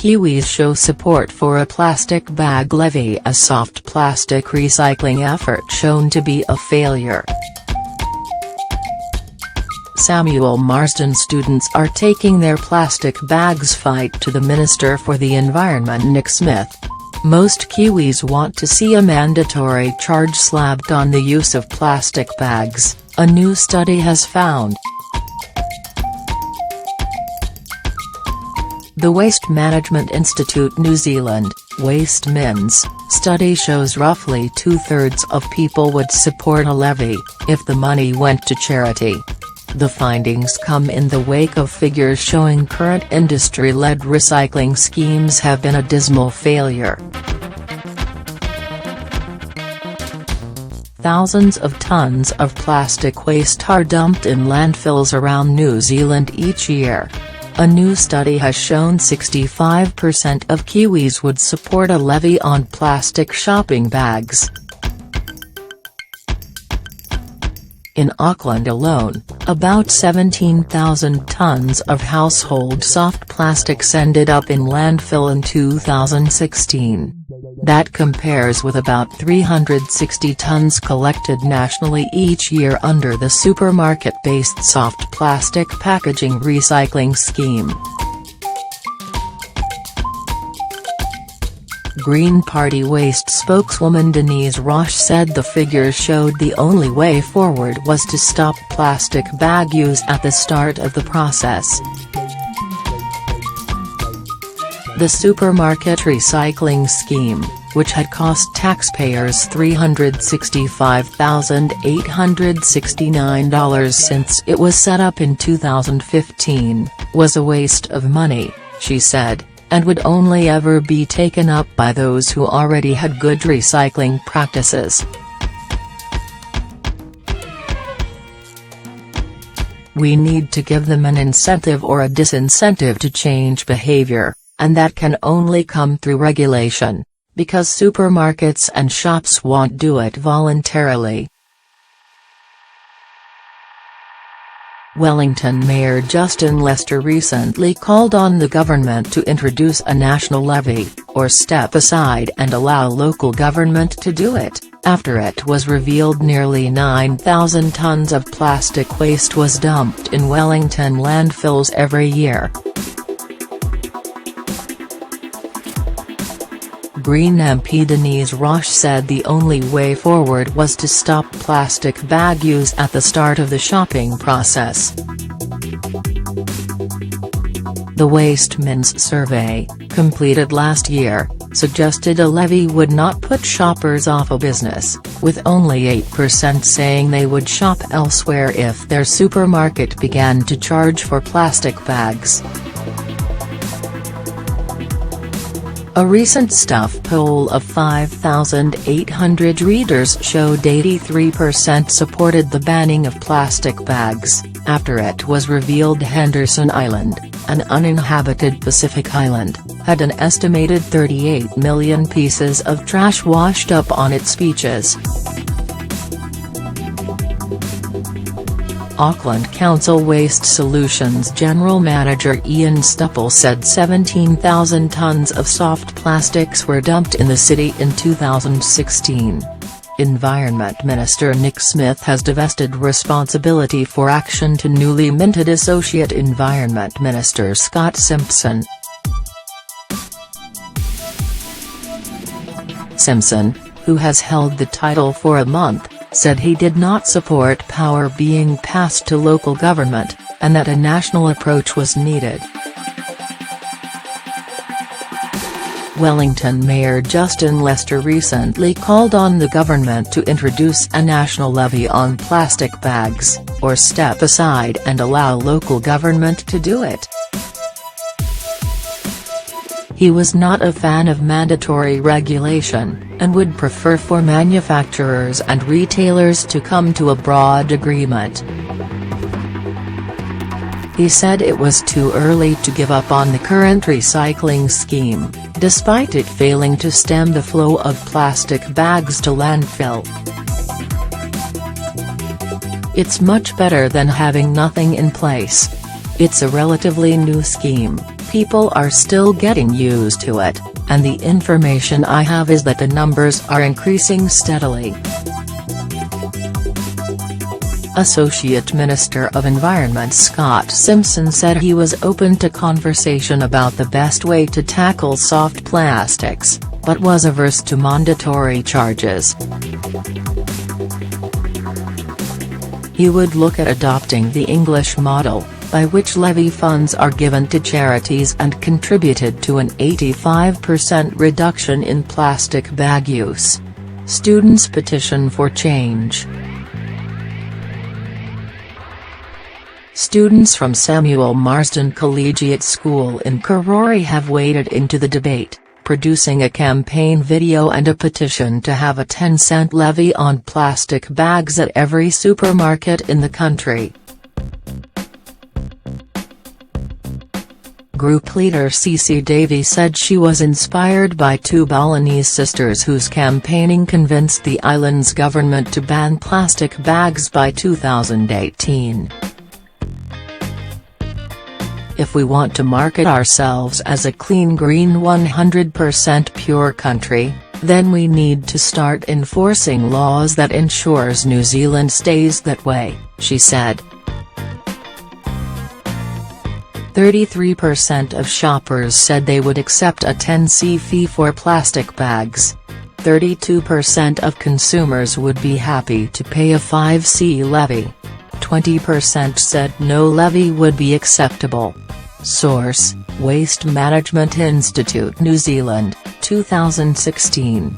Kiwis show support for a plastic bag levy, a soft plastic recycling effort shown to be a failure. Samuel Marsden students are taking their plastic bags fight to the Minister for the Environment Nick Smith. Most Kiwis want to see a mandatory charge slapped on the use of plastic bags, a new study has found. The Waste Management Institute New Zealand, Waste Min's, study shows roughly 2/3 of people would support a levy, if the money went to charity. The findings come in the wake of figures showing current industry-led recycling schemes have been a dismal failure. Thousands of tons of plastic waste are dumped in landfills around New Zealand each year. A new study has shown 65% of Kiwis would support a levy on plastic shopping bags. In Auckland alone, about 17,000 tons of household soft plastics ended up in landfill in 2016. That compares with about 360 tons collected nationally each year under the supermarket-based soft plastic packaging recycling scheme. Green Party Waste spokeswoman Denise Roche said the figures showed the only way forward was to stop plastic bag use at the start of the process. The supermarket recycling scheme, which had cost taxpayers $365,869 since it was set up in 2015, was a waste of money, she said, and would only ever be taken up by those who already had good recycling practices. We need to give them an incentive or a disincentive to change behavior, and that can only come through regulation, because supermarkets and shops won't do it voluntarily. Wellington Mayor Justin Lester recently called on the government to introduce a national levy, or step aside and allow local government to do it, after it was revealed nearly 9,000 tons of plastic waste was dumped in Wellington landfills every year. Green MP Denise Roche said the only way forward was to stop plastic bag use at the start of the shopping process. The Waste Min's survey, completed last year, suggested a levy would not put shoppers off a business, with only 8% saying they would shop elsewhere if their supermarket began to charge for plastic bags. A recent Stuff poll of 5,800 readers showed 83% supported the banning of plastic bags, after it was revealed Henderson Island, an uninhabited Pacific island, had an estimated 38 million pieces of trash washed up on its beaches. Auckland Council Waste Solutions General Manager Ian Stupple said 17,000 tons of soft plastics were dumped in the city in 2016. Environment Minister Nick Smith has divested responsibility for action to newly minted Associate Environment Minister Scott Simpson. Simpson, who has held the title for a month, said he did not support power being passed to local government, and that a national approach was needed. Wellington Mayor Justin Lester recently called on the government to introduce a national levy on plastic bags, or step aside and allow local government to do it. He was not a fan of mandatory regulation, and would prefer for manufacturers and retailers to come to a broad agreement. He said it was too early to give up on the current recycling scheme, despite it failing to stem the flow of plastic bags to landfill. It's much better than having nothing in place. It's a relatively new scheme, people are still getting used to it, and the information I have is that the numbers are increasing steadily. Associate Minister of Environment Scott Simpson said he was open to conversation about the best way to tackle soft plastics, but was averse to mandatory charges. He would look at adopting the English model, by which levy funds are given to charities and contributed to an 85% reduction in plastic bag use. Students petition for change. Students from Samuel Marsden Collegiate School in Karori have waded into the debate, producing a campaign video and a petition to have a 10-cent levy on plastic bags at every supermarket in the country. Group leader Cece Davies said she was inspired by two Balinese sisters whose campaigning convinced the island's government to ban plastic bags by 2018. If we want to market ourselves as a clean green 100% pure country, then we need to start enforcing laws that ensures New Zealand stays that way, she said. 33% of shoppers said they would accept a 10c fee for plastic bags. 32% of consumers would be happy to pay a 5c levy. 20% said no levy would be acceptable. Source: Waste Management Institute New Zealand, 2016.